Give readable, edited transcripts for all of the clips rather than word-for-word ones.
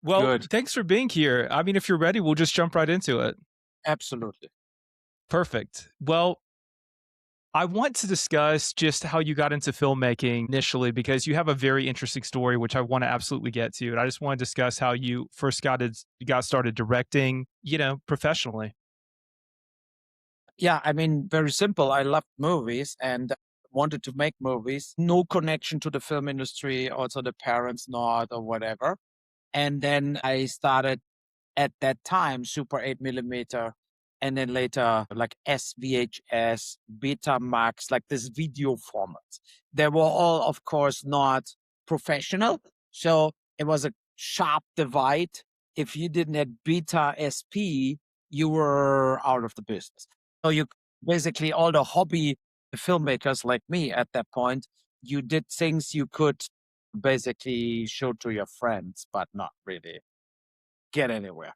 Well, Good. thanks for being here. I mean, if you're ready, we'll just jump right into it. Absolutely. Perfect. Well, I want to discuss just how you got into filmmaking initially because you have a very interesting story, which I want to absolutely get to. And I just want to discuss how you first got started directing, professionally. Yeah, I mean, very simple. I loved movies and wanted to make movies. No connection to the film industry, also the parents not or whatever. And then I started at that time Super 8 millimeter, and then later like SVHS, Betamax, like this video formats. They were all, of course, not professional. So it was a sharp divide. If you didn't have Beta SP, you were out of the business. So you basically all the hobby filmmakers like me at that point, you did things you could basically show to your friends, but not really get anywhere.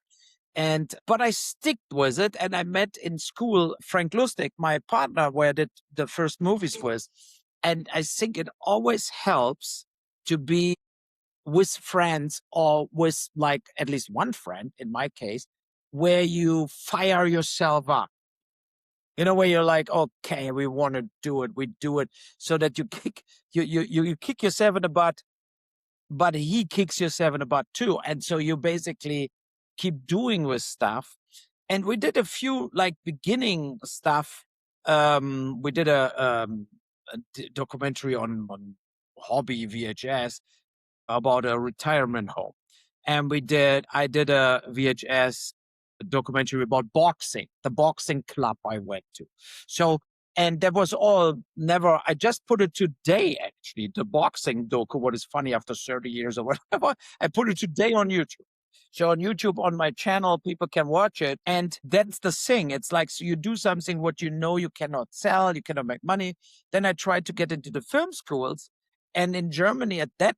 But I stick with it, and I met in school Frank Lustig, my partner, where I did the first movies with. And I think it always helps to be with friends or with like at least one friend in my case, where you fire yourself up. Where you're like, okay, we want to do it, we do it, so that you kick you kick yourself in the butt, but he kicks yourself in the butt too. And so you basically keep doing with stuff. And we did a few like beginning stuff. We did a documentary on hobby VHS about a retirement home. And I did a VHS documentary about boxing, the boxing club I went to. So, and that was all never, I just put it today, actually, the boxing docu, what is funny after 30 years or whatever, I put it today on YouTube. So on YouTube, on my channel, people can watch it. And that's the thing. It's like, so you do something what you know you cannot sell, you cannot make money. Then I tried to get into the film schools. And in Germany at that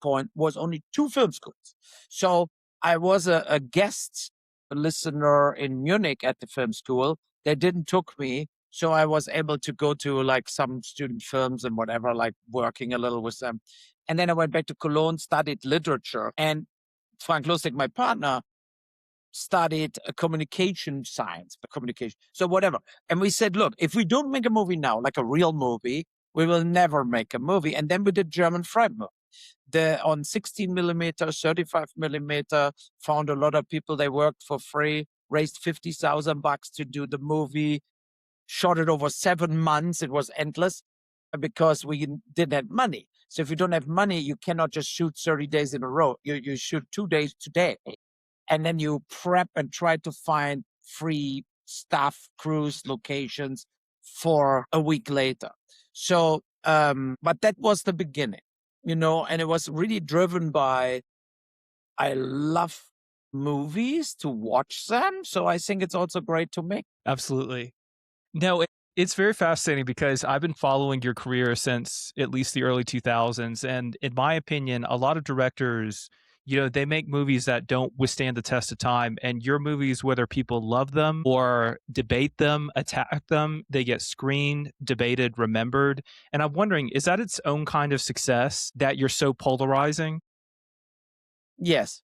point was only 2 film schools. So I was a guest listener in Munich at the film school. They didn't took me. So I was able to go to like some student films and whatever, like working a little with them. And then I went back to Cologne, studied literature. And Frank Lustig, my partner, studied communication science, communication. So whatever. And we said, look, if we don't make a movie now, like a real movie, we will never make a movie. And then we did German Fright movie. On 16 millimeter, 35 millimeter, found a lot of people. They worked for free, raised $50,000 to do the movie, shot it over 7 months. It was endless because we didn't have money. So if you don't have money, you cannot just shoot 30 days in a row. You shoot 2 days today, and then you prep and try to find free stuff, crews, locations for a week later. So, but that was the beginning. And it was really driven by, I love movies to watch them. So I think it's also great to make. Absolutely. No, it's very fascinating because I've been following your career since at least the early 2000s. And in my opinion, a lot of directors, they make movies that don't withstand the test of time. And your movies, whether people love them or debate them, attack them, they get screened, debated, remembered. And I'm wondering, is that its own kind of success that you're so polarizing? Yes.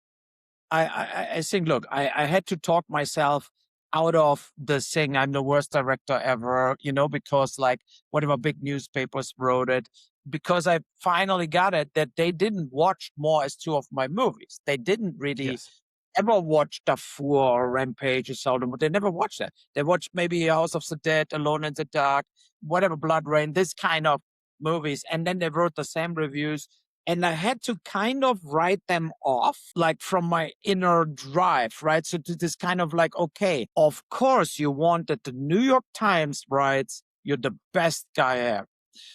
I think, look, I had to talk myself out of the thing, I'm the worst director ever, because like whatever big newspapers wrote it, because I finally got it that they didn't watch more as 2 of my movies. They didn't really Yes. ever watch Darfur or Rampage or so on, but they never watched that. They watched maybe House of the Dead, Alone in the Dark, whatever, BloodRayne, this kind of movies. And then they wrote the same reviews. And I had to kind of write them off, like from my inner drive, right? So to this kind of like, okay, of course you want that the New York Times writes, you're the best guy ever,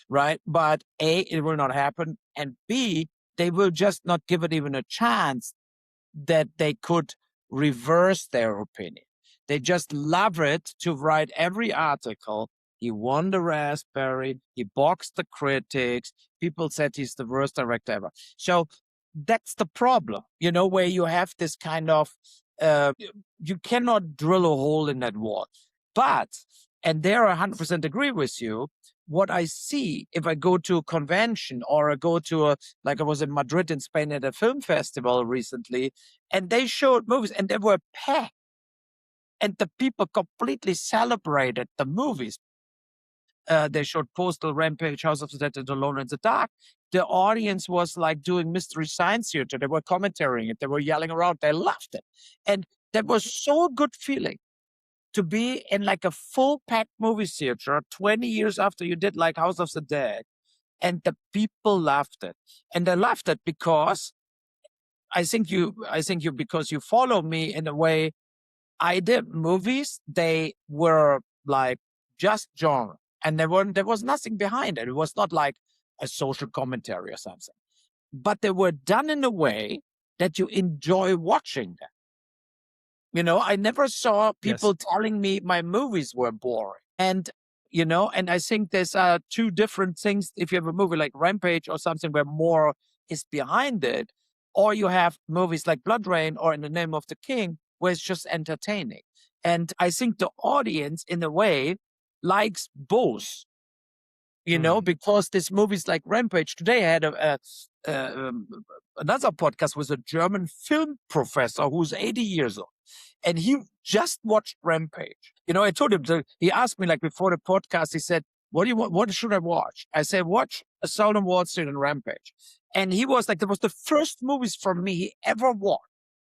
right? But A, it will not happen. And B, they will just not give it even a chance that they could reverse their opinion. They just love it to write every article. He won the Raspberry. He boxed the critics. People said he's the worst director ever. So that's the problem, where you have this kind of, you cannot drill a hole in that wall. But, and there I 100% agree with you, what I see if I go to a convention or I go to like I was in Madrid in Spain at a film festival recently, and they showed movies and they were packed and the people completely celebrated the movies. They showed Postal, Rampage, House of the Dead, and Alone in the Dark. The audience was like doing Mystery Science Theater. They were commentating it. They were yelling around. They loved it. And that was so good feeling to be in like a full packed movie theater 20 years after you did like House of the Dead. And the people loved it. And they loved it because because you follow me in a way. I did movies. They were like just genre, and there was nothing behind it. It was not like a social commentary or something, but they were done in a way that you enjoy watching them. I never saw people Yes. telling me my movies were boring. And and I think there's two different things. If you have a movie like Rampage or something where more is behind it, or you have movies like BloodRayne or In the Name of the King, where it's just entertaining. And I think the audience, in a way, likes both. Mm. Because this movies like Rampage. Today I had another podcast with a German film professor who's 80 years old, and he just watched Rampage. I told him he asked me like before the podcast. He said, "What do you want? What should I watch?" I said, "Watch A Sound on Wall Street and Rampage." And he was like, "That was the first movies from me he ever watched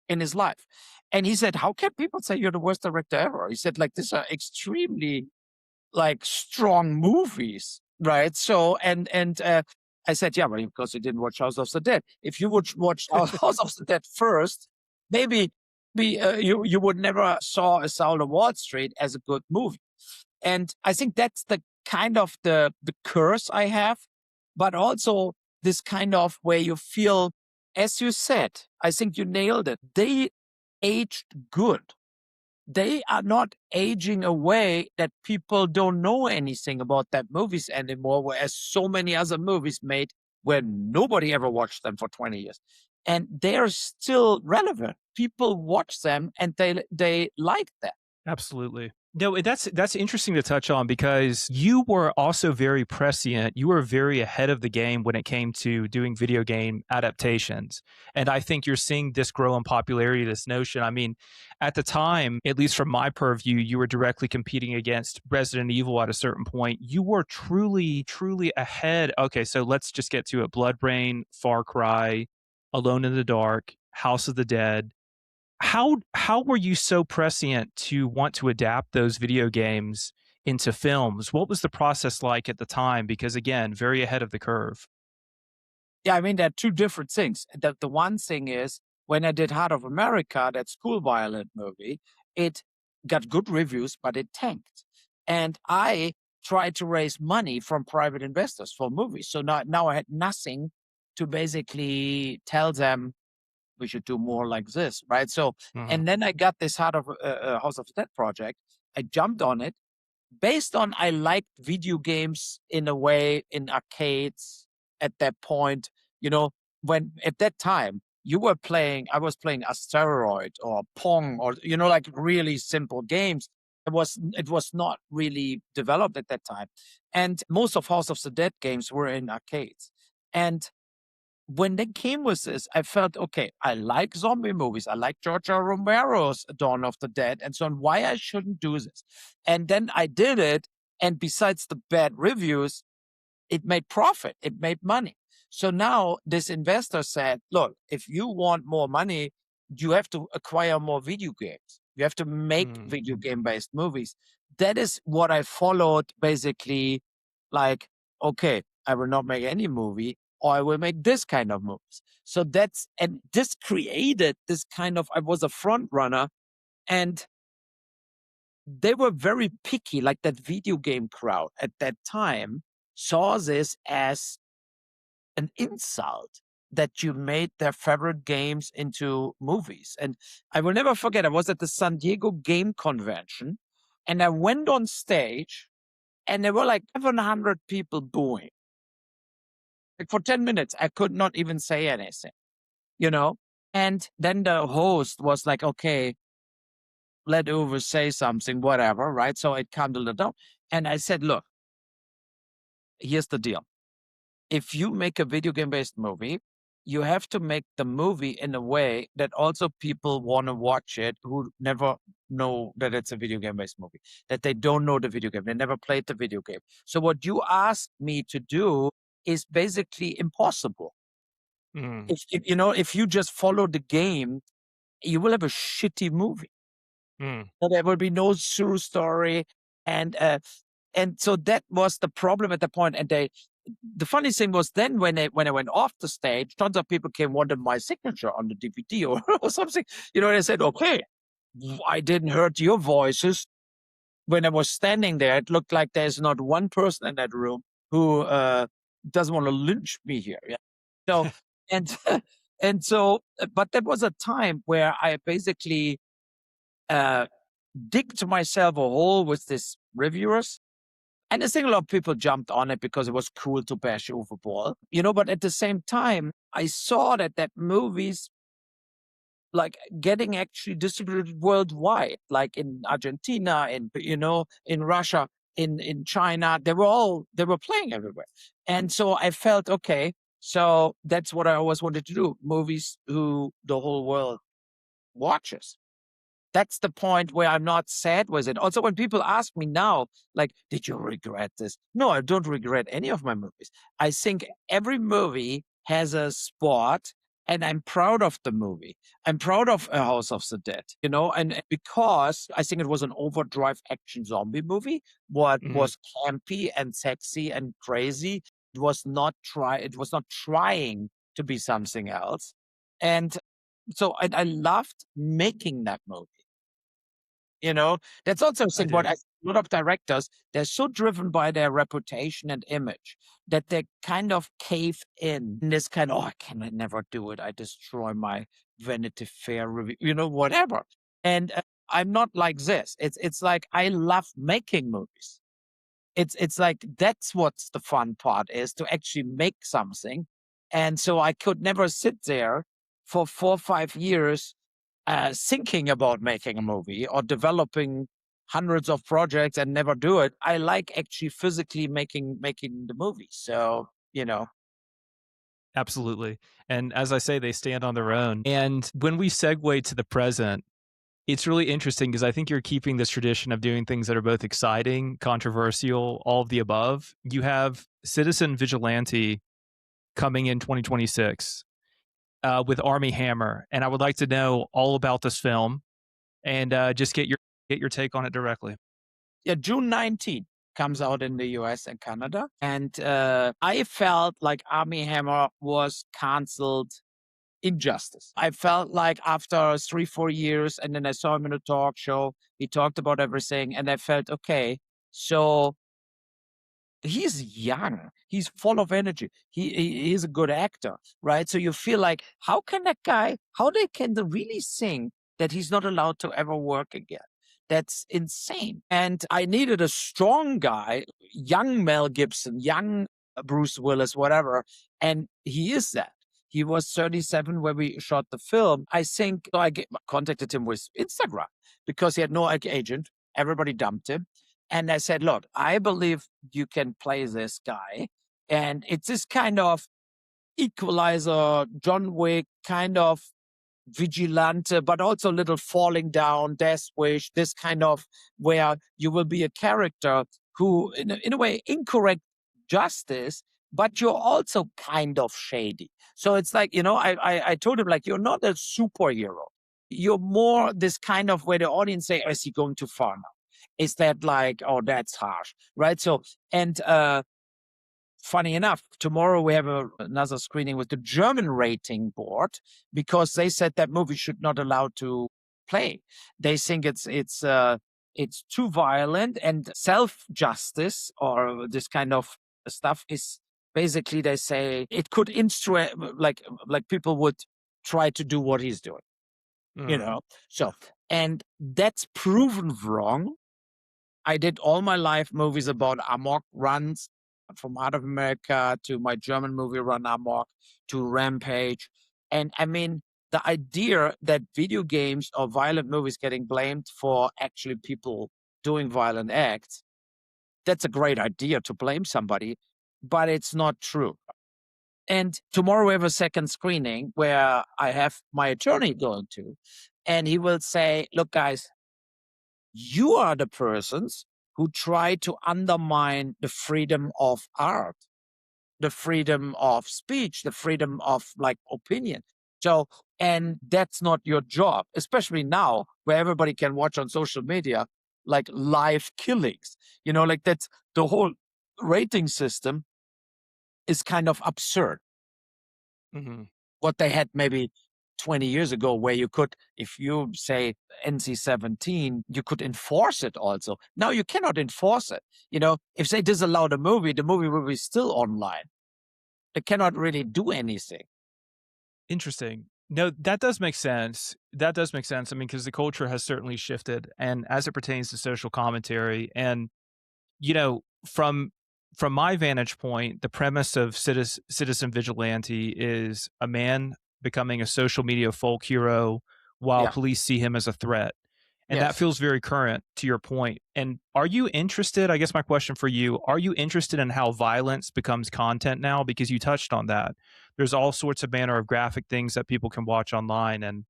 in his life." And he said, "How can people say you're the worst director ever?" He said, "Like these are extremely like strong movies, right?" So I said, "Yeah, well, because you didn't watch House of the Dead. If you would watch House of the Dead first, maybe you would never saw A Sound of Wall Street as a good movie." And I think that's the kind of the curse I have, but also this kind of where you feel, as you said, I think you nailed it. They aged good. They are not aging away that people don't know anything about that movies anymore, whereas so many other movies made where nobody ever watched them for 20 years. And they're still relevant. People watch them and they like them. Absolutely. No, that's interesting to touch on because you were also very prescient. You were very ahead of the game when it came to doing video game adaptations. And I think you're seeing this grow in popularity, this notion. I mean, at the time, at least from my purview, you were directly competing against Resident Evil at a certain point. You were truly, truly ahead. Okay, so let's just get to it. BloodRayne, Far Cry, Alone in the Dark, House of the Dead. How were you so prescient to want to adapt those video games into films? What was the process like at the time? Because again, very ahead of the curve. Yeah, I mean, there are two different things. The one thing is when I did Heart of America, that school violent movie, it got good reviews, but it tanked. And I tried to raise money from private investors for movies. So now I had nothing to basically tell them we should do more like this, right? So, Mhm. and then I got this Heart of House of the Dead project. I jumped on it based on I liked video games in a way in arcades at that point. You know, when at that time I was playing Asteroid or Pong or like really simple games. It was not really developed at that time, and most of House of the Dead games were in arcades. And when they came with this, I felt, okay, I like zombie movies. I like George R. Romero's Dawn of the Dead and so on. Why I shouldn't do this? And then I did it. And besides the bad reviews, it made profit. It made money. So now this investor said, look, if you want more money, you have to acquire more video games. You have to make Mm. video game based movies. That is what I followed basically like, okay, I will not make any movie or I will make this kind of movies. So and this created this kind of, I was a front runner and they were very picky, like that video game crowd at that time saw this as an insult that you made their favorite games into movies. And I will never forget, I was at the San Diego Game Convention and I went on stage and there were like 700 people booing. Like for 10 minutes, I could not even say anything, you know? And then the host was like, okay, let Uwe say something, whatever, right? So it calmed a little down. And I said, look, here's the deal. If you make a video game based movie, you have to make the movie in a way that also people want to watch it who never know that it's a video game based movie, that they don't know the video game, they never played the video game. So what you asked me to do is basically impossible. Mm, If you just follow the game, you will have a shitty movie. mm, So there will be no true story, and so that was the problem at the point. And the funny thing was then when I went off the stage, tons of people came wanted my signature on the DVD or something. They said, "Okay, I didn't heard your voices when I was standing there. It looked like there's not one person in that room who doesn't want to lynch me here." Yeah. So and but there was a time where I basically uh, digged myself a hole with these reviewers. And I think a lot of people jumped on it because it was cool to bash Uwe Boll, but at the same time, I saw that movies like getting actually distributed worldwide, like in Argentina, in Russia, in China, they were playing everywhere. And so I felt, okay, so that's what I always wanted to do. Movies who the whole world watches. That's the point where I'm not sad with it. Also, when people ask me now, like, did you regret this? No, I don't regret any of my movies. I think every movie has a spot, and I'm proud of the movie. I'm proud of A House of the Dead, and because I think it was an overdrive action zombie movie, what mm. was campy and sexy and crazy. It was not trying to be something else. And so I loved making that movie. That's also a I thing. What do. a lot of directors, they're so driven by their reputation and image that they kind of cave in this kind of, oh, I can never do it. I destroy my Vanity Fair review, whatever. And I'm not like this. It's like I love making movies. It's like that's what's the fun part is to actually make something. And so I could never sit there for 4 or 5 years thinking about making a movie or developing hundreds of projects and never do it. I like actually physically making the movie. So, Absolutely. And as I say, they stand on their own. And when we segue to the present, it's really interesting because I think you're keeping this tradition of doing things that are both exciting, controversial, all of the above. You have Citizen Vigilante coming in 2026 with Armie Hammer, and I would like to know all about this film and just get your take on it directly. yeah, June 19th comes out in the US and Canada. And I felt like Armie Hammer was canceled injustice. I felt like after 3, 4 years, and then I saw him in a talk show, he talked about everything, and I felt, okay, so he's young, he's full of energy, he's a good actor, right? So you feel like, how can that guy, how they can they really think that he's not allowed to ever work again? That's insane. And I needed a strong guy, young Mel Gibson, young Bruce Willis, whatever, and he is that. He was 37 when we shot the film. I think so. Contacted him with Instagram because he had no agent. Everybody dumped him. And I said, look, I believe you can play this guy. And it's this kind of equalizer, John Wick, kind of vigilante, but also a little falling down, death wish, this kind of where you will be a character who, in a way, incorrect justice, but you're also kind of shady. So it's like, I told him, like, you're not a superhero. You're more this kind of where the audience say, is he going too far now? Is that like, oh, that's harsh, right? So, and funny enough, tomorrow we have another screening with the German rating board because they said that movie should not allow to play. They think it's too violent and self justice or this kind of stuff is basically they say it could instrument like people would try to do what he's doing, Mm, So and that's proven wrong. I did all my life movies about amok runs from Out of America to my German movie Run Amok to Rampage. And I mean, the idea that video games or violent movies getting blamed for actually people doing violent acts, that's a great idea to blame somebody. but it's not true. And tomorrow we have a second screening where I have my attorney going to, and he will say, look, guys, you are the persons who try to undermine the freedom of art, the freedom of speech, the freedom of like opinion. So, and that's not your job, especially now where everybody can watch on social media, like live killings, like that's the whole rating system is kind of absurd. Hmm. What they had maybe 20 years ago, where you could, if you say NC-17, you could enforce it also. Now you cannot enforce it. If they disallow the movie will be still online. They cannot really do anything. Interesting. No, that does make sense. That does make sense. I mean, because the culture has certainly shifted, and as it pertains to social commentary, and from my vantage point, the premise of Citizen Vigilante is a man becoming a social media folk hero while Yeah. police see him as a threat. And that Yes. feels very current to your point. And are you interested? I guess my question for you, are you interested in how violence becomes content now? Because you touched on that. There's all sorts of manner of graphic things that people can watch online. And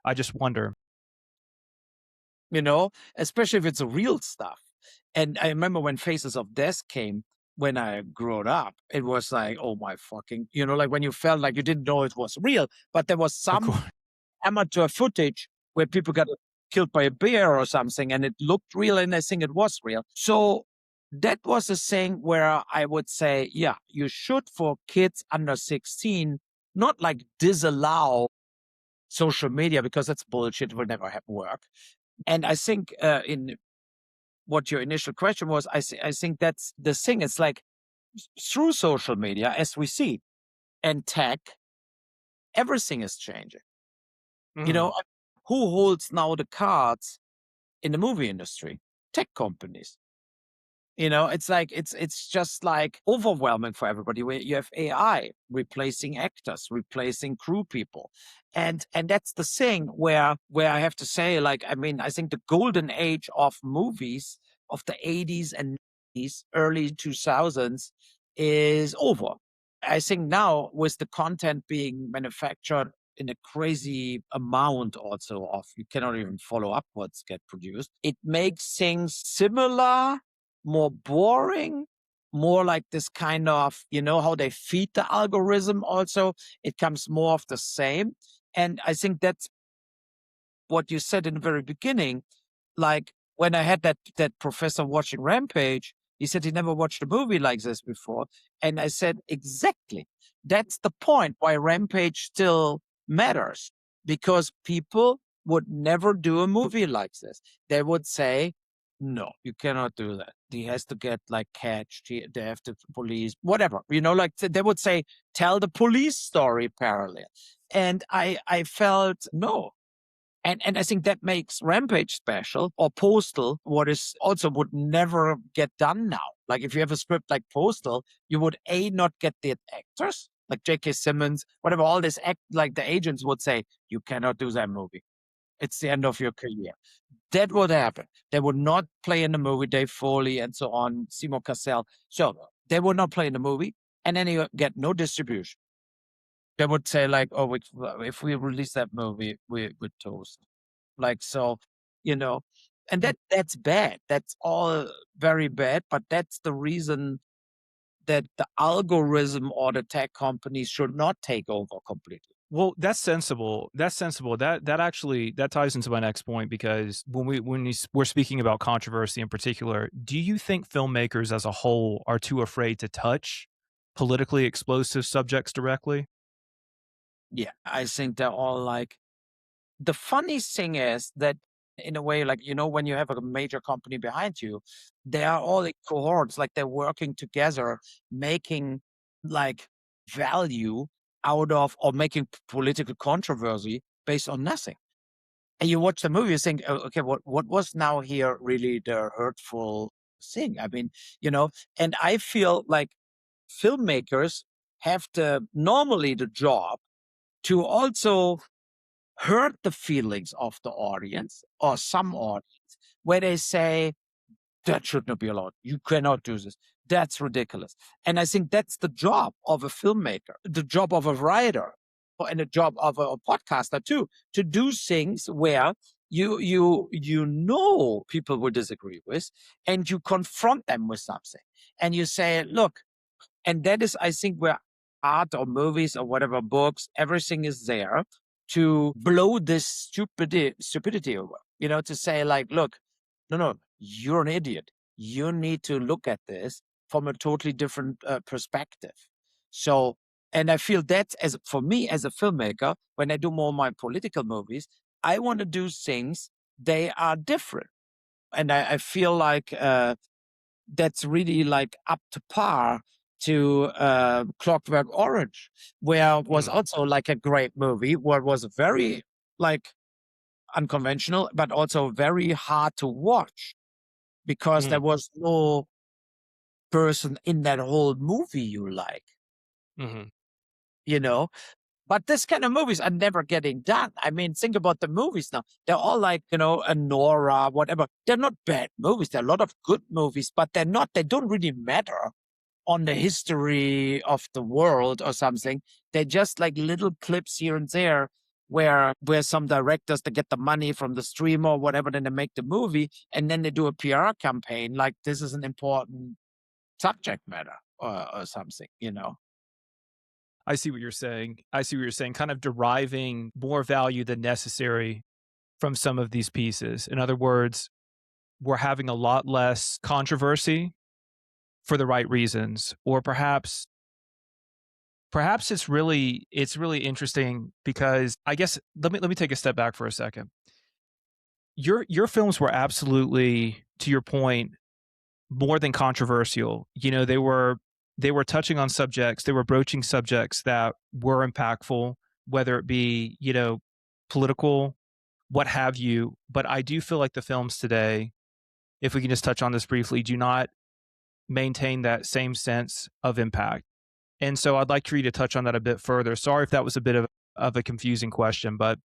I just wonder. Especially if it's real stuff. And I remember when Faces of Death came, when I grew up, it was like, oh my fucking, like when you felt like you didn't know it was real, but there was Of some course. amateur footage where people got killed by a bear or something and it looked real and I think it was real. So that was a thing where I would say, yeah, you should for kids under 16, not like disallow social media because that's bullshit. It will never work. And I think in what your initial question was, I think that's the thing. It's like through social media, as we see, and tech, everything is changing. You Mhm. know, who holds now the cards in the movie industry? Tech companies. It's like it's just like overwhelming for everybody. Where you have AI replacing actors, replacing crew people, and that's the thing where I have to say, like, I mean, I think the golden age of movies of the 80s and 90s, early 2000s is over. I think now with the content being manufactured in a crazy amount also of you cannot even follow up what's get produced, it makes things similar, more boring, more like this kind of, how they feed the algorithm also. It comes more of the same. And I think that's what you said in the very beginning. Like when I had that professor watching Rampage, he said he never watched a movie like this before. And I said, exactly. That's the point why Rampage still matters. Because people would never do a movie like this. They would say, no, you cannot do that. He has to get like catched. They have to police, whatever. Like they would say, tell the police story parallel. And I felt no, and I think that makes Rampage special or Postal, what is also would never get done now. Like if you have a script like Postal, you would not get the actors like J.K. Simmons, whatever, all this like the agents would say, you cannot do that movie. It's the end of your career. That would happen. They would not play in the movie, Dave Foley and so on, Seymour Cassell. So they would not play in the movie, and then you get no distribution. They would say like, oh, if we release that movie, we're toast. Like, so, you know, and that's bad. That's all very bad, but that's the reason that the algorithm or the tech companies should not take over completely. Well, that's sensible. That's sensible. That actually that ties into my next point because we're speaking about controversy in particular, do you think filmmakers as a whole are too afraid to touch politically explosive subjects directly? Yeah, I think they're all like, the funny thing is that in a way, like, when you have a major company behind you, they are all in cohorts, like they're working together, making like value out of or making political controversy based on nothing. And you watch the movie, you think, oh, okay, what was now here really the hurtful thing? I mean, and I feel like filmmakers have normally the job to also hurt the feelings of the audience or some audience where they say, that should not be allowed. You cannot do this. That's ridiculous. And I think that's the job of a filmmaker, the job of a writer, and the job of a podcaster too, to do things where you know people will disagree with, and you confront them with something, and you say, look, and that is, I think, where art or movies or whatever, books, everything is there to blow this stupidity over. To say like, look, no, you're an idiot. You need to look at this from a totally different perspective. So, and I feel that as for me as a filmmaker, when I do more of my political movies, I want to do things they are different, and I feel like that's really like up to par to Clockwork Orange, where it was Mm, also like a great movie, where it was very like unconventional, but also very hard to watch because there mm, was no person in that whole movie you like, mm-hmm. you know? But this kind of movies are never getting done. I mean, think about the movies now. They're all like, a Nora, whatever. They're not bad movies. There are a lot of good movies, but they don't really matter on the history of the world or something. They're just like little clips here and there where some directors, they get the money from the streamer or whatever, then they make the movie, and then they do a PR campaign like this is an important subject matter or something. I see what you're saying. I see what you're saying. Kind of deriving more value than necessary from some of these pieces. In other words, we're having a lot less controversy for the right reasons, or perhaps it's really interesting because I guess let me take a step back for a second. Your films were absolutely, to your point, more than controversial. They were touching on subjects, they were broaching subjects that were impactful, whether it be, political, what have you. But I do feel like the films today, if we can just touch on this briefly, do not maintain that same sense of impact. And so I'd like for you to touch on that a bit further. Sorry if that was a bit of a confusing question, but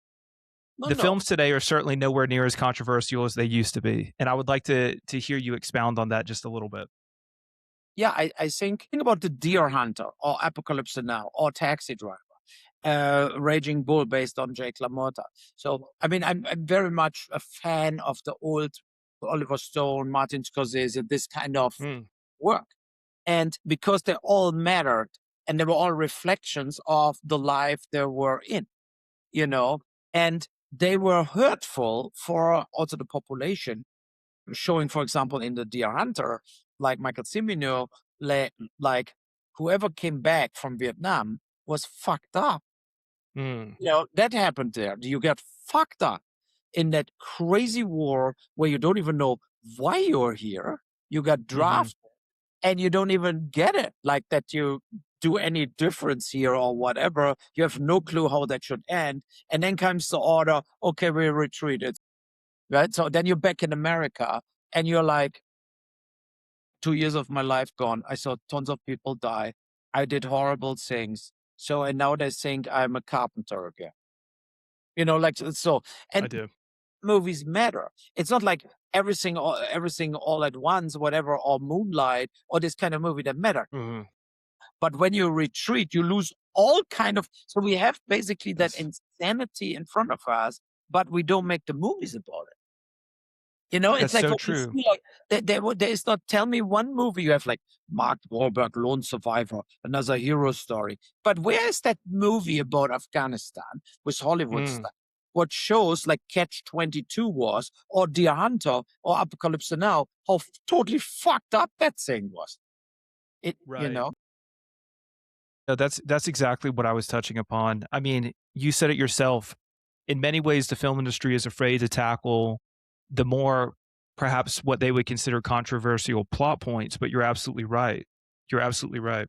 No, the no. films today are certainly nowhere near as controversial as they used to be. And I would like to hear you expound on that just a little bit. Yeah, I think about the Deer Hunter or Apocalypse Now or Taxi Driver. Raging Bull based on Jake LaMotta. So, I mean, I'm very much a fan of the old Oliver Stone, Martin Scorsese, this kind of Mm, work. And because they all mattered and they were all reflections of the life they were in, you know, and they were hurtful for also the population, showing, for example, in the Deer Hunter, like Michael Cimino, like whoever came back from Vietnam was fucked up. mm, That happened there. You get fucked up in that crazy war where you don't even know why you're here. You got mhm. drafted and you don't even get it, like that you do any difference here or whatever. You have no clue how that should end. And then comes the order, okay, we retreated. Right. So then you're back in America and you're like, 2 years of my life gone. I saw tons of people die. I did horrible things. So, and now they think I'm a carpenter again. Like so. I And do. movies matter. It's not like everything all at once, whatever, or Moonlight or this kind of movie that matter. Mhm. But when you retreat, you lose all kind of. So we have basically that Yes. insanity in front of us, but we don't make the movies about it. It's That's like so what you true. see, like there is not. Tell me one movie you have like Mark Wahlberg, Lone Survivor, another hero story. But where is that movie about Afghanistan with Hollywood Mm, stuff? What shows like Catch 22 was, or Deer Hunter, or Apocalypse Now, how totally fucked up that thing was. It, you right. know. No, that's exactly what I was touching upon. I mean, you said it yourself. In many ways, the film industry is afraid to tackle the more, perhaps, what they would consider controversial plot points, but you're absolutely right. You're absolutely right.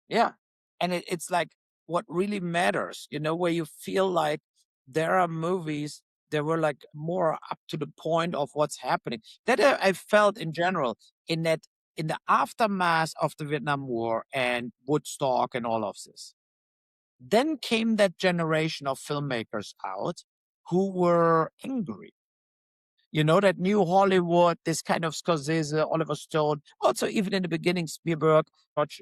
Yeah. And it's like what really matters, where you feel like there are movies that were like more up to the point of what's happening. That I felt in general in that in the aftermath of the Vietnam War and Woodstock and all of this. Then came that generation of filmmakers out who were angry That new Hollywood, this kind of Scorsese, Oliver Stone, also even in the beginning, Spielberg,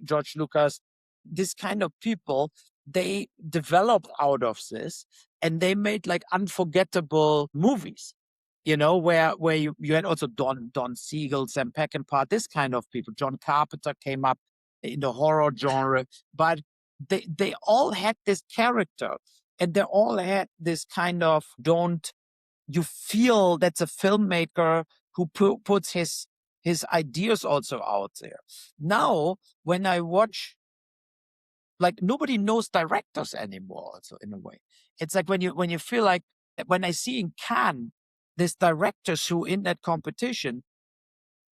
George Lucas, this kind of people, they developed out of this and they made like unforgettable movies, where you had also Don Siegel, Sam Peckinpah, this kind of people. John Carpenter came up in the horror genre, but they all had this character and they all had this kind of don't you feel that's a filmmaker who puts his ideas also out there. Now, when I watch, like nobody knows directors anymore. Also, in a way, it's like when you feel like when I see in Cannes, this directors who in that competition.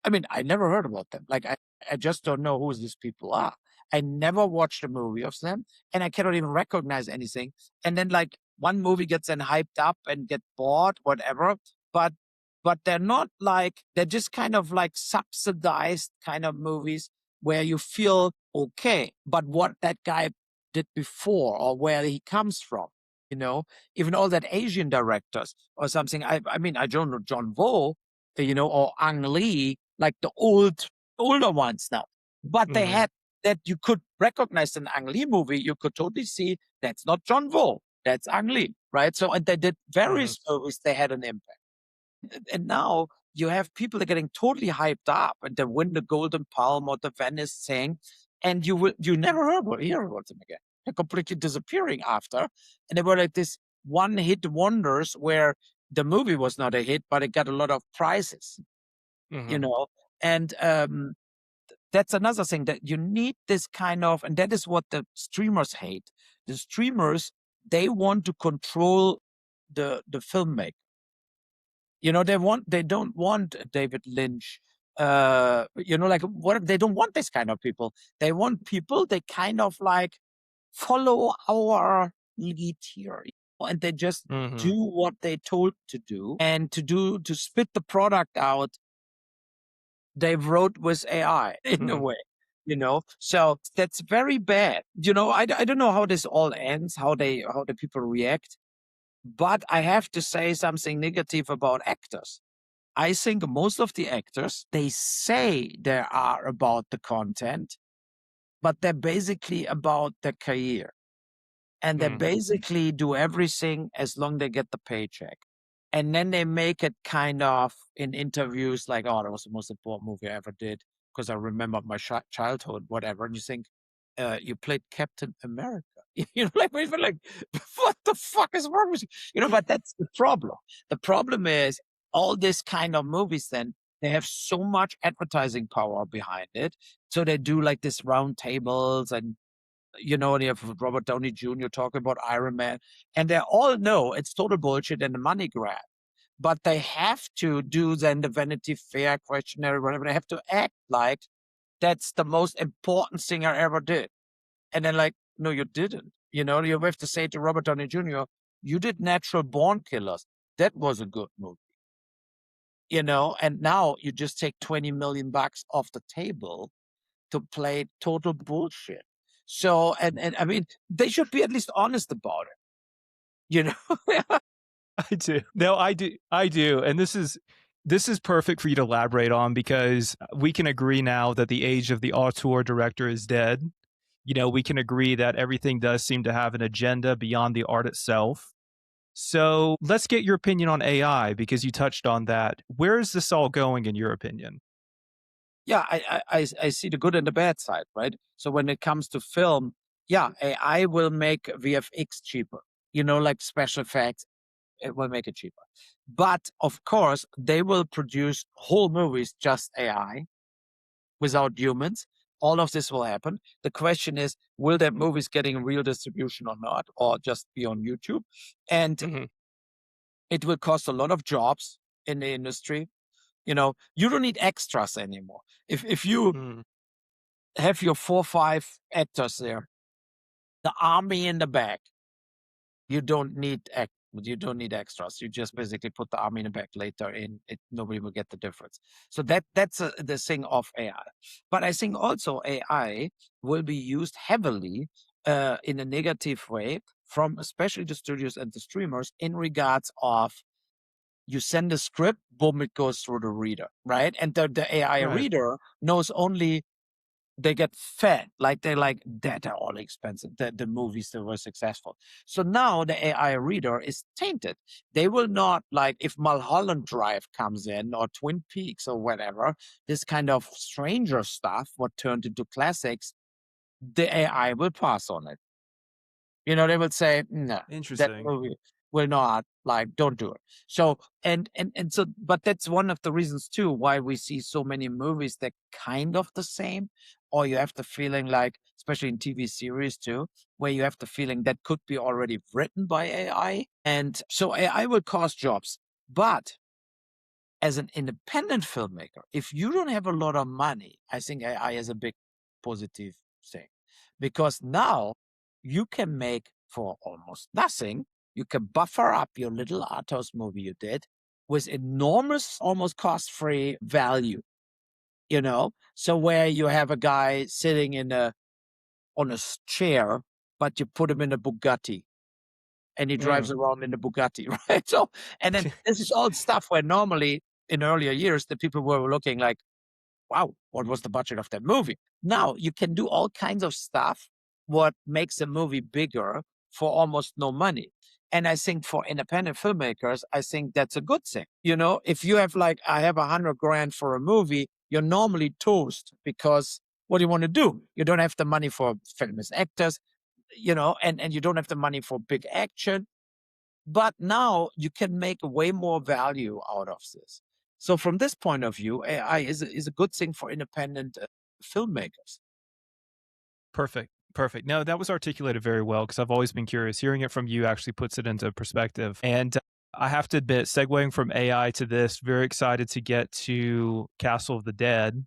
I mean, I never heard about them. Like, I just don't know who these people are. I never watched a movie of them, and I cannot even recognize anything. And then, like, one movie gets then hyped up and get bought, whatever. But they're not like they're just kind of like subsidized kind of movies where you feel okay, but what that guy did before or where he comes from, even all that Asian directors or something. I mean, I don't know John Woo, or Ang Lee, like the older ones now. But they Mhm. had that you could recognize an Ang Lee movie, you could totally see that's not John Woo, that's Ang Lee, right? So, and they did Mhm. various movies, they had an impact. And now you have people that are getting totally hyped up and they win the Golden Palm or the Venice thing, and you never hear about them again. They're completely disappearing after. And they were like this one hit wonders where the movie was not a hit, but it got a lot of prizes, you Mhm. know. And that's another thing that you need this kind of, and that is what the streamers hate. The streamers, they want to control the filmmaker. They don't want David Lynch. Like what they don't want this kind of people. They want people they kind of like follow our lead here, and they just do Mhm. what they told to do, and to spit the product out they wrote with AI in a Mhm. way. So that's very bad. I don't know how this all ends, how the people react, but I have to say something negative about actors. I think most of the actors, they say they are about the content, but they're basically about their career. And they Mhm. basically do everything as long they get the paycheck. And then they make it kind of in interviews like, oh, that was the most important movie I ever did because I remember my childhood, whatever. And you think, you played Captain America. Like, we feel like, what the fuck is wrong with you? But that's the problem. The problem is all this kind of movies, then they have so much advertising power behind it. So they do like this round tables and they have Robert Downey Jr. talking about Iron Man, and they all know it's total bullshit and a money grab. But they have to do then the Vanity Fair questionnaire, whatever. They have to act like that's the most important thing I ever did. And then like, no, you didn't. You have to say to Robert Downey Jr., you did Natural Born Killers. That was a good movie. And now you just take 20 million bucks off the table to play total bullshit. So, and I mean, they should be at least honest about it, you know? I do. No, I do. I do. And this is perfect for you to elaborate on because we can agree now that the age of the auteur director is dead. We can agree that everything does seem to have an agenda beyond the art itself. So let's get your opinion on AI because you touched on that. Where is this all going, in your opinion? Yeah, I see the good and the bad side, right? So when it comes to film, yeah, AI will make VFX cheaper, like special effects, it will make it cheaper. But of course, they will produce whole movies just AI without humans. All of this will happen. The question is, will that movies getting real distribution or not, or just be on YouTube? And Mhm. it will cost a lot of jobs in the industry. You don't need extras anymore. If you Mhm. have your 4 or 5 actors there, the army in the back, you don't need extras. You just basically put the army in the back later in it. Nobody will get the difference. So that's the thing of AI. But I think also AI will be used heavily in a negative way from especially the studios and the streamers in regards of You send a script, boom, it goes through the reader, right? And the AI Right. reader knows only they get fed, like they're like, that are all expensive, the movies that were successful. So now the AI reader is tainted. They will not, like, if Mulholland Drive comes in or Twin Peaks or whatever, this kind of stranger stuff, what turned into classics, the AI will pass on it. They would say, no, that Interesting. movie will not, like, don't do it. So, and so, but that's one of the reasons too, why we see so many movies that kind of the same, or you have the feeling like, especially in TV series too, where you have the feeling that could be already written by AI. And so AI will cost jobs. But as an independent filmmaker, if you don't have a lot of money, I think AI is a big positive thing, because now you can make for almost nothing. You can buffer up your little art house movie you did with enormous, almost cost-free value. So where you have a guy sitting on a chair, but you put him in a Bugatti and he drives Mm. around in the Bugatti, right? So, and then this is all stuff where normally in earlier years, the people were looking like, wow, what was the budget of that movie? Now you can do all kinds of stuff, what makes a movie bigger for almost no money. And I think for independent filmmakers, I think that's a good thing. If you have like, I have 100 grand for a movie, you're normally toast, because what do you want to do? You don't have the money for famous actors, and you don't have the money for big action. But now you can make way more value out of this. So from this point of view, AI is a good thing for independent filmmakers. Perfect. Perfect. No, that was articulated very well because I've always been curious. Hearing it from you actually puts it into perspective. And I have to admit, segueing from AI to this, very excited to get to Castle of the Dead.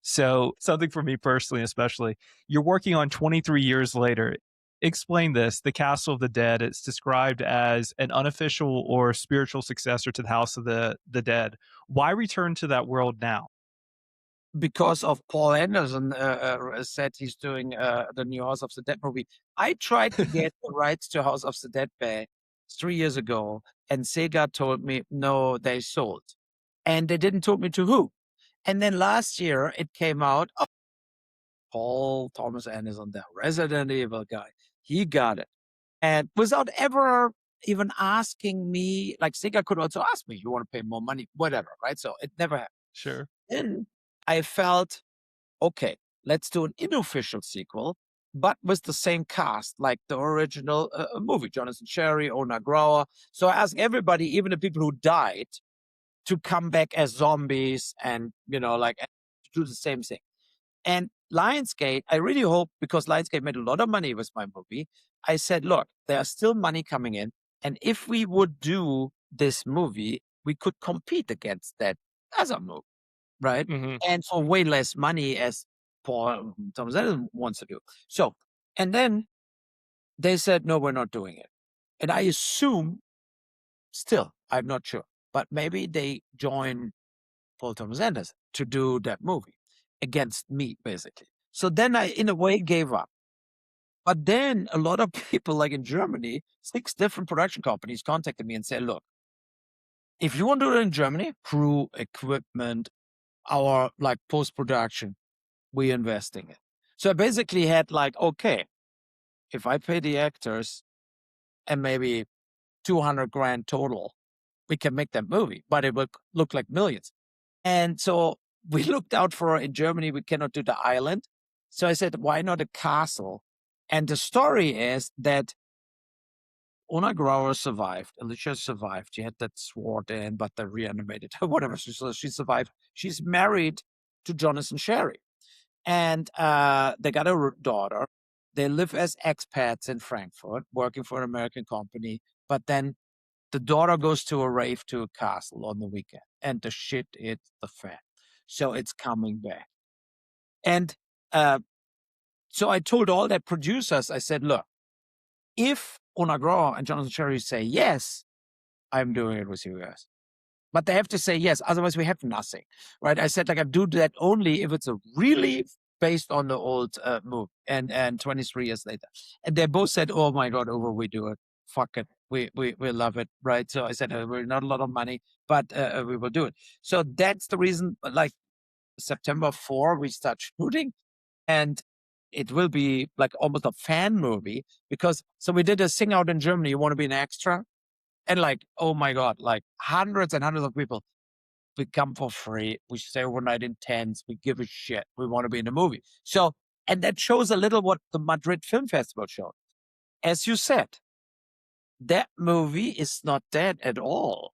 So, something for me personally, especially, you're working on 23 years later. Explain this. The Castle of the Dead, it's described as an unofficial or spiritual successor to the House of the Dead. Why return to that world now? Because of Paul Anderson said he's doing the new House of the Dead movie. I tried to get the rights to House of the Dead back 3 years ago, and Sega told me, no, they sold. And they didn't tell me to who. And then last year it came out, oh, Paul Thomas Anderson, the Resident Evil guy, he got it. And without ever even asking me, like Sega could also ask me, you want to pay more money, whatever, right? So it never happened. Sure. Then I felt, okay, let's do an unofficial sequel, but with the same cast, like the original movie, Jonathan Cherry, Ona Grauer. So I asked everybody, even the people who died, to come back as zombies and, like, do the same thing. And Lionsgate, I really hope, because Lionsgate made a lot of money with my movie, I said, look, there's still money coming in. And if we would do this movie, we could compete against that other movie, right? Hmm. And for way less money, as Paul Thomas Anderson wants to do. So, and then they said, no, we're not doing it. And I assume, still, I'm not sure, but maybe they join Paul Thomas Anderson to do that movie against me, basically. So then I, in a way, gave up. But then a lot of people, like in Germany, 6 different production companies contacted me and said, look, if you want to do it in Germany, crew, equipment, our like post-production, we're investing it. So I basically had like, okay, if I pay the actors and maybe 200 grand total, we can make that movie, but it will look like millions. And so we looked out for, in Germany, we cannot do the island. So I said, why not a castle? And the story is that Ona Grauer survived. Alicia survived. She had that sword in, but they reanimated her, whatever. She survived. She's married to Jonathan Sherry. And they got a daughter. They live as expats in Frankfurt, working for an American company. But then the daughter goes to a rave to a castle on the weekend, and the shit hits the fan. So it's coming back. And so I told all the producers, I said, look, if Onagro and Jonathan Cherry say yes, I'm doing it with you guys. But they have to say yes, otherwise we have nothing, right? I said, like, I do that only if it's a really based on the old movie, and 23 years later. And they both said, oh my God, Uwe, we do it. fuck it. We love it, right? So I said, we're not a lot of money, but we will do it. So that's the reason, like September 4, we start shooting, and it will be like almost a fan movie because, so we did a sing out in Germany, you want to be an extra? And like, oh my God, like hundreds and hundreds of people. We come for free. We stay overnight in tents. We give a shit. We want to be in the movie. So, and that shows a little what the Madrid Film Festival showed. As you said, that movie is not dead at all.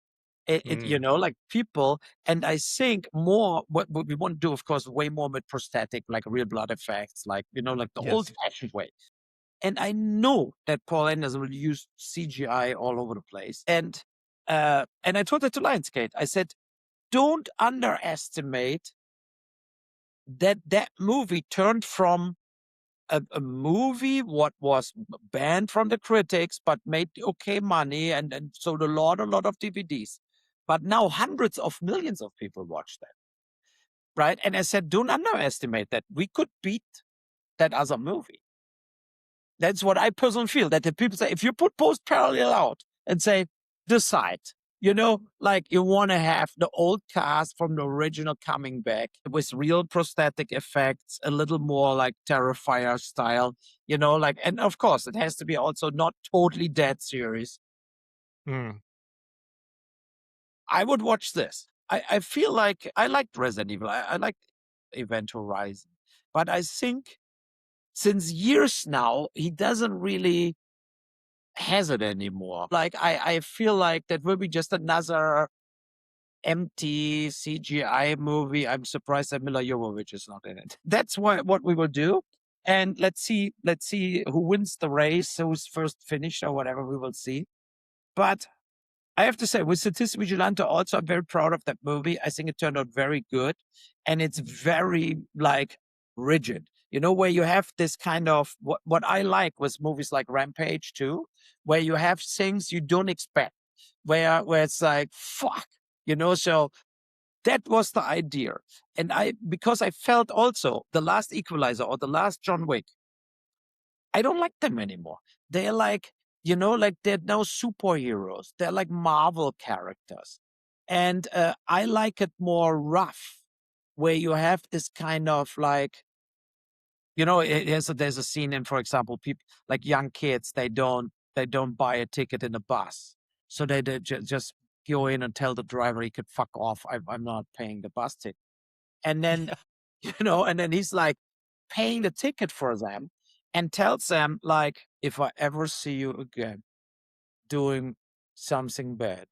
You Mm. know, like people, and I think more what we want to do, of course, way more with prosthetic, like real blood effects, like, you know, like the old Yes. fashioned way. And I know that Paul Anderson will use CGI all over the place. And I told that to Lionsgate. I said, don't underestimate that movie turned from a movie what was banned from the critics but made okay money and sold a lot of DVDs. But now hundreds of millions of people watch that, right? And I said, don't underestimate that. We could beat that other movie. That's what I personally feel, that the people say, if you put Post Parallel out and say, decide, you know, like you want to have the old cast from the original coming back with real prosthetic effects, a little more like Terrifier style, you know, like, and of course it has to be also not totally dead series. Mm. I would watch this. I feel like I liked Resident Evil. I liked Event Horizon, but I think since years now, he doesn't really has it anymore. Like I feel like that will be just another empty CGI movie. I'm surprised that Mila Jovovich is not in it. That's what we will do. And let's see who wins the race, who's first finished or whatever, we will see. But I have to say, with Citizen Vigilante also, I'm very proud of that movie. I think it turned out very good. And it's very like rigid. You know, where you have this kind of what I like with movies like Rampage too, where you have things you don't expect, where it's like, fuck, you know, so that was the idea. And because I felt also the last Equalizer or the last John Wick, I don't like them anymore. They're like, you know, like they're now superheroes. They're like Marvel characters. And I like it more rough, where you have this kind of like, you know, there's a scene in, for example, people like young kids, they don't buy a ticket in a bus. So they just go in and tell the driver he could fuck off. I'm not paying the bus ticket. And then, Yeah. you know, and then he's like paying the ticket for them and tells them, like, if I ever see you again doing something bad,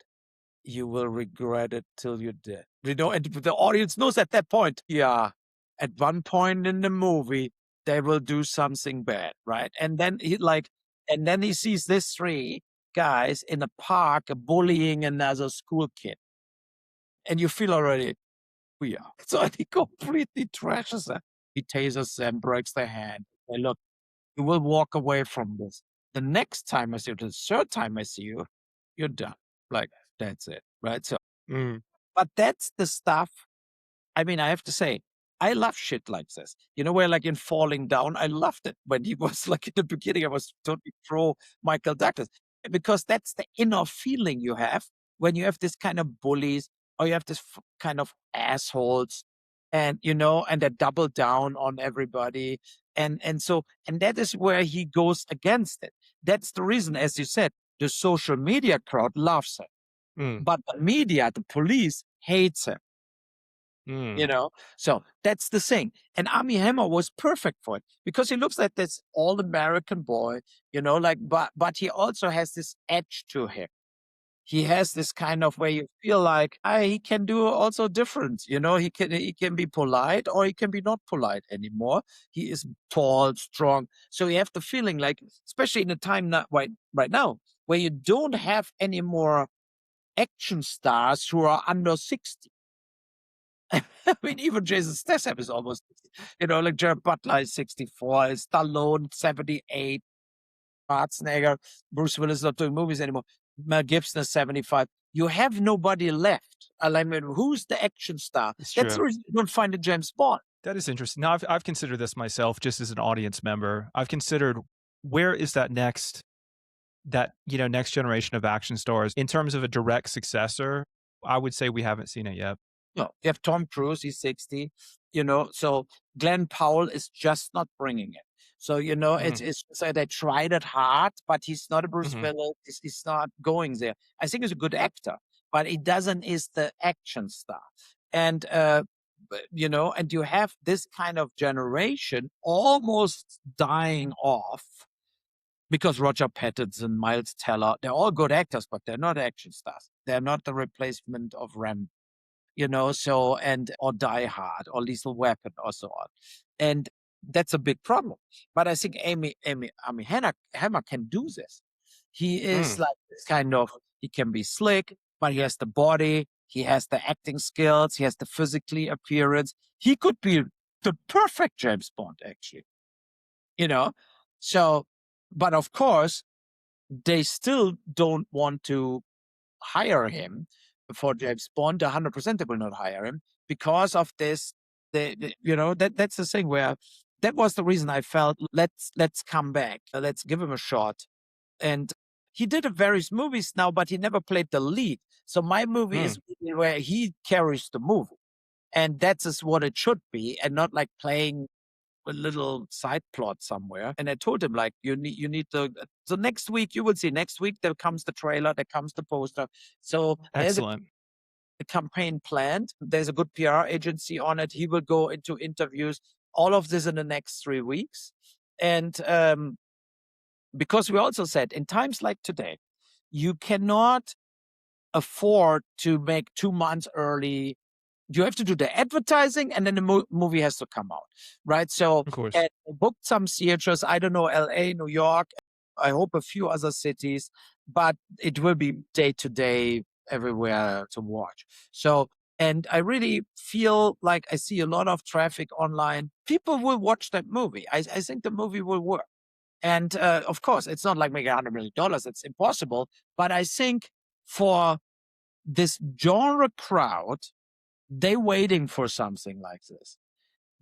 you will regret it till you're dead. You know, and the audience knows at that point, yeah, at one point in the movie, they will do something bad, right? And then he sees these three guys in a park bullying another school kid. And you feel already, yeah. So he completely trashes them. He tasers them, breaks their hand. Hey, look, you will walk away from this. The next time I see you, the third time I see you, you're done. Like, that's it. Right. So, Mm. but that's the stuff. I mean, I have to say, I love shit like this. You know, where like in Falling Down, I loved it when he was like in the beginning, I was totally pro Michael Douglas because that's the inner feeling you have when you have this kind of bullies or you have this kind of assholes and, you know, and they double down on everybody. And that is where he goes against it. That's the reason, as you said, the social media crowd loves him, Mm. but the media, the police hates him. You Mm. know, so that's the thing. And Armie Hammer was perfect for it because he looks like this all American boy, you know, like, but he also has this edge to him. He has this kind of where you feel like he can do also different. You know, he can be polite or he can be not polite anymore. He is tall, strong. So you have the feeling like, especially in a time right now, where you don't have any more action stars who are under 60. I mean, even Jason Statham is almost, you know, like Jared Butler is 64, Stallone 78, Schwarzenegger, Bruce Willis not doing movies anymore, Mel Gibson is 75. You have nobody left. I mean, who's the action star? It's That's the true. reason you don't find a James Bond. That is interesting. Now, I've considered this myself just as an audience member. I've considered where is that next that, next generation of action stars. In terms of a direct successor, I would say we haven't seen it yet. No, you have Tom Cruise, he's 60, so Glenn Powell is just not bringing it. So, Mhm, it's so they tried it hard, but he's not a Bruce mhm, Willis. He's not going there. I think he's a good actor, but he doesn't is the action star. And, and you have this kind of generation almost dying off because Roger Pattinson, Miles Teller, they're all good actors, but they're not action stars. They're not the replacement of Ram, so, and or Die Hard or Lethal Weapon or so on. And that's a big problem. But I think Armie Hammer can do this. He is mm. like this kind of, he can be slick, but he has the body, he has the acting skills, he has the physically appearance. He could be the perfect James Bond, actually, you know? So, but of course, they still don't want to hire him for James Bond. 100% they will not hire him because of this. That's the thing where that was the reason I felt let's come back, let's give him a shot. And he did various movies now, but he never played the lead. So my movie Mm. is really where he carries the movie, and that's is what it should be, and not like playing a little side plot somewhere. And I told him, like, you need to. So next week you will see. Next week there comes the trailer, there comes the poster. So there's Excellent. a campaign planned. There's a good PR agency on it. He will go into interviews. All of this in the next 3 weeks, and because we also said in times like today, you cannot afford to make 2 months early. You have to do the advertising, and then the movie has to come out, right? So, Of course. and I booked some theaters. I don't know, LA, New York. I hope a few other cities, but it will be day to day everywhere to watch. So, and I really feel like I see a lot of traffic online. People will watch that movie. I think the movie will work. And of course, it's not like making $100 million. It's impossible. But I think for this genre crowd, they waiting for something like this.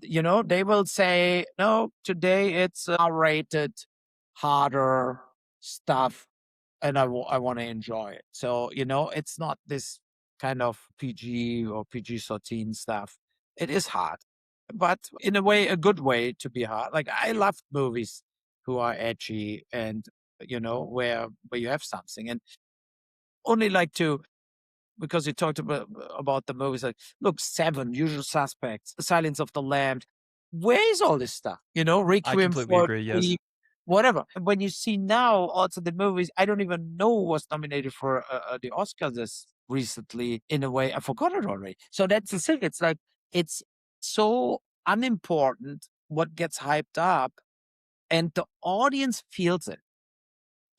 They will say, no, today it's R-rated, harder stuff, and I want to enjoy it. So, it's not this kind of PG or PG-13 stuff. It is hard, but in a way, a good way to be hard. Like I love movies who are edgy and, where you have something, and only like to, because you talked about the movies, like, look, Seven, Usual Suspects, Silence of the Lambs. Where is all this stuff? I Requiem completely for a agree, yes. Dream, whatever. And when you see now also the movies, I don't even know was nominated for the Oscar this recently. In a way, I forgot it already. So that's the thing. It's like it's so unimportant what gets hyped up, and the audience feels it.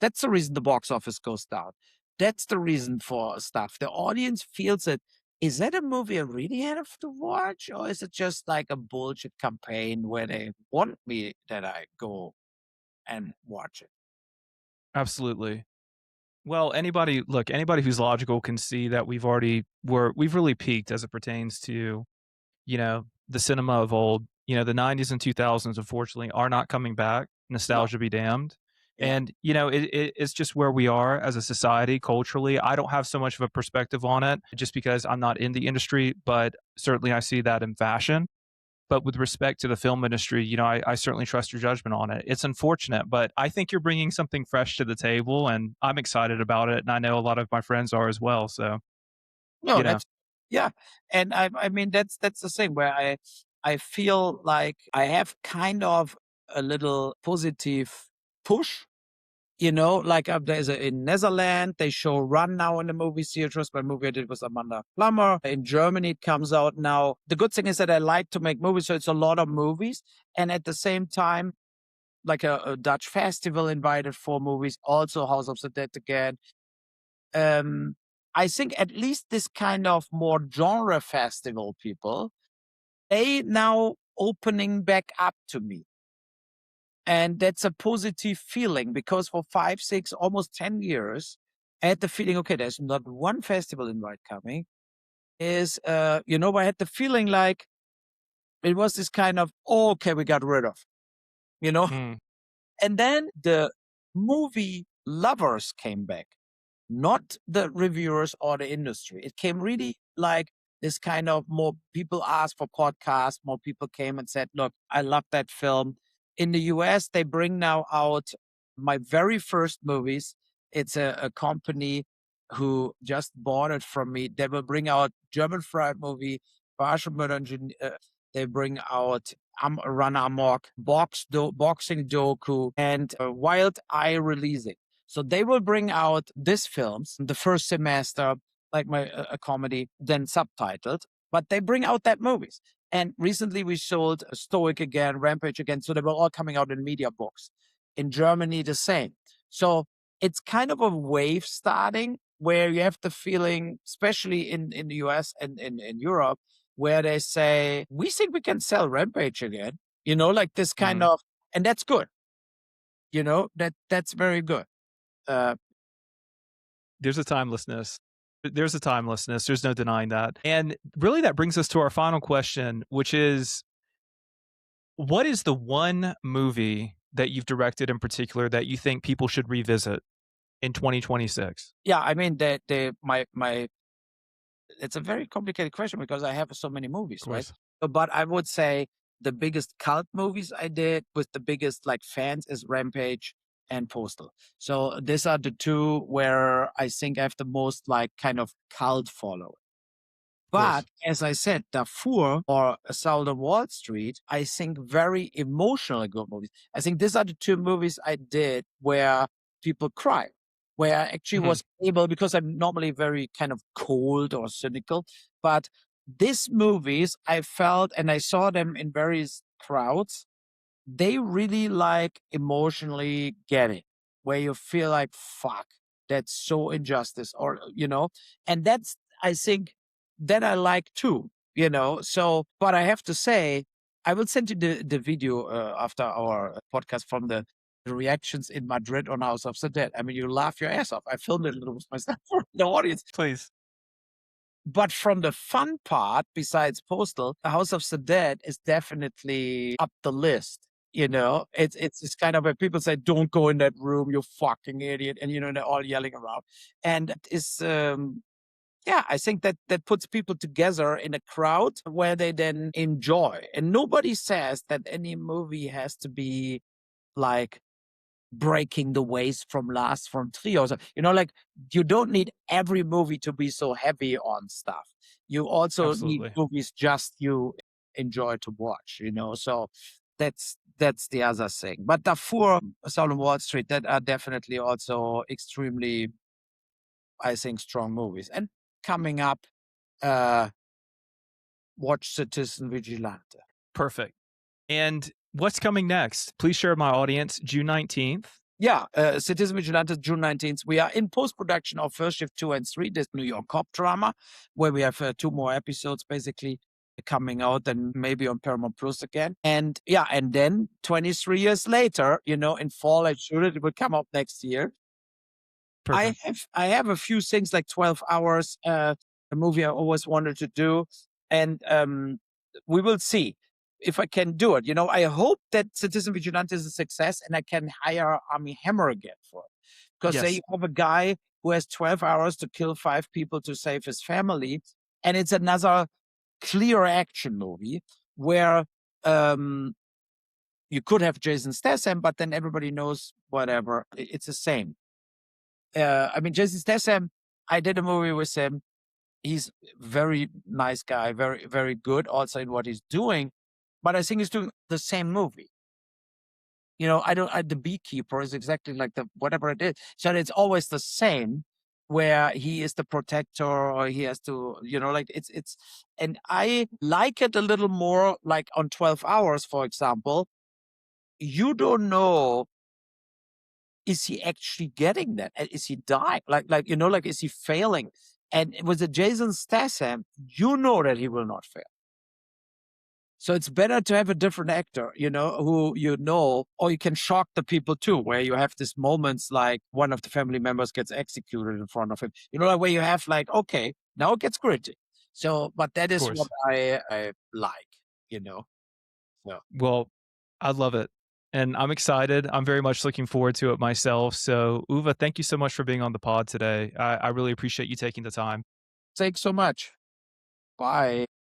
That's the reason the box office goes down. That's the reason for stuff. The audience feels it. Is that a movie I really have to watch? Or is it just like a bullshit campaign where they want me that I go and watch it? Absolutely. Well, anybody who's logical can see that we've really peaked as it pertains to, the cinema of old. The 90s and 2000s unfortunately are not coming back. No. Nostalgia be damned. Yeah. And, it's just where we are as a society culturally. I don't have so much of a perspective on it just because I'm not in the industry, but certainly I see that in fashion. But with respect to the film industry, I certainly trust your judgment on it. It's unfortunate, but I think you're bringing something fresh to the table, and I'm excited about it. And I know a lot of my friends are as well. So, No, you know, that's yeah. And I mean that's the same where I feel like I have kind of a little positive push. Like there's in Netherlands, they show Run now in the movie theaters. My movie I did was Amanda Plummer. In Germany, it comes out now. The good thing is that I like to make movies, so it's a lot of movies. And at the same time, like a Dutch festival invited 4 movies, also House of the Dead again. Um, I think at least this kind of more genre festival people, they now opening back up to me. And that's a positive feeling because for 5, 6, almost 10 years, I had the feeling, okay, there's not one festival invite coming. I had the feeling like it was this kind of, okay, we got rid of, you know? mm, And then the movie lovers came back, not the reviewers or the industry. It came really like this kind of more people asked for podcasts, more people came and said, look, I love that film. In the US, they bring now out my very first movies. It's a company who just bought it from me. They will bring out German Fried movie, Partial Murder they bring out Run Amok, Boxing Doku, and Wild Eye Releasing. So they will bring out these films the first semester, like a comedy, then subtitled, but they bring out that movies. And recently we sold Stoic again, Rampage again. So they were all coming out in media books. In Germany, the same. So it's kind of a wave starting where you have the feeling, especially in the US and in Europe, where they say, we think we can sell Rampage again, like this kind of, and that's good. That's very good. There's a timelessness. There's a timelessness. There's no denying that. And really that brings us to our final question, which is, what is the one movie that you've directed in particular that you think people should revisit in 2026? Yeah, I mean, my it's a very complicated question because I have so many movies, right? But I would say the biggest cult movies I did with the biggest fans is Rampage and Postal. So these are the two where I think I have the most kind of cult following. But as I said, Darfur or Assault on Wall Street, I think very emotionally good movies. I think these are the two movies I did where people cry, where I actually was able, because I'm normally very kind of cold or cynical, but these movies I felt, and I saw them in various crowds, they really emotionally get it, where you feel like, fuck, that's so injustice, or, and that's, I think, that I like too, so, but I have to say, I will send you the video after our podcast from the reactions in Madrid on House of the Dead. I mean, you laugh your ass off. I filmed it a little with myself for the audience. Please. But from the fun part, besides Postal, the House of the Dead is definitely up the list. It's kind of where people say, "Don't go in that room, you fucking idiot," and they're all yelling around. And it's yeah, I think that puts people together in a crowd where they then enjoy. And nobody says that any movie has to be like breaking the ways from last from trios. You don't need every movie to be so heavy on stuff. You also need movies just you enjoy to watch, so that's the other thing. But the four Assault on Wall Street, that are definitely also extremely, I think, strong movies. And coming up, watch Citizen Vigilante. Perfect. And what's coming next? Please share with my audience. June 19th. Yeah, Citizen Vigilante, June 19th. We are in post-production of First Shift 2 and 3, this New York cop drama, where we have 2 more episodes basically coming out, and maybe on Paramount Plus again. And yeah, and then 23 years later, in fall, I shoot it. It will come out next year. Perfect. I have a few things like 12 Hours, a movie I always wanted to do. And we will see if I can do it. I hope that Citizen Vigilante is a success and I can hire Armie Hammer again for it. Because they have a guy who has 12 hours to kill 5 people to save his family. And it's another clear action movie where you could have Jason Statham, but then everybody knows whatever. It's the same. I mean, Jason Statham, I did a movie with him. He's very nice guy, very, very good also in what he's doing. But I think he's doing the same movie. The Beekeeper is exactly like whatever it is. So it's always the same, where he is the protector, or he has to, and I like it a little more like on 12 Hours, for example. You don't know, is he actually getting that? Is he dying? Is he failing? And with the Jason Statham, you know that he will not fail. So it's better to have a different actor, who or you can shock the people too, where you have these moments like one of the family members gets executed in front of him. Where you have okay, now it gets gritty. So, but that is what I like, So. Well, I love it. and I'm excited. I'm very much looking forward to it myself. So, Uwe, thank you so much for being on the pod today. I really appreciate you taking the time. Thanks so much. Bye.